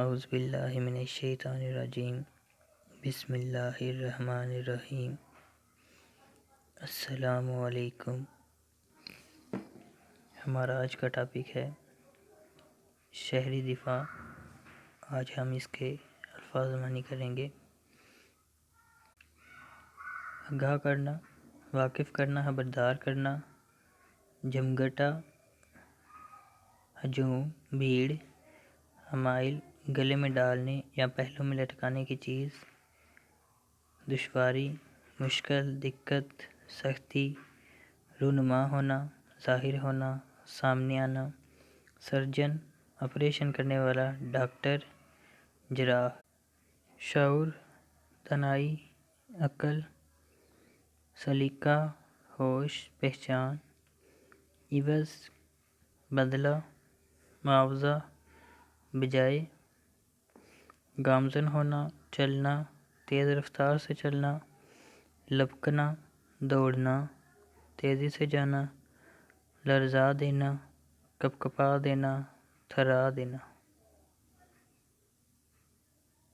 اعوذ باللہ من الشیطان الرجیم بسم اللہ الرحمن الرحیم السلام علیکم۔ ہمارا آج کا ٹاپک ہے شہری دفاع۔ آج ہم اس کے الفاظ معنی کریں گے۔ آگاہ کرنا، واقف کرنا، خبردار کرنا، جمگٹا، ہجوم، بھیڑ، حمائل، گلے میں ڈالنے یا پہلو میں لٹکانے کی چیز، دشواری، مشکل، دقت، سختی، رونما ہونا، ظاہر ہونا، سامنے آنا، سرجن، آپریشن کرنے والا، ڈاکٹر، جراح، شعور، دانائی، عقل، سلیقہ، ہوش، پہچان، عوض، بدلہ، معاوضہ، بجائے، گامزن ہونا، چلنا، تیز رفتار سے چلنا، لپکنا، دوڑنا، تیزی سے جانا، لرزا دینا، کپکپا دینا، تھرا دینا۔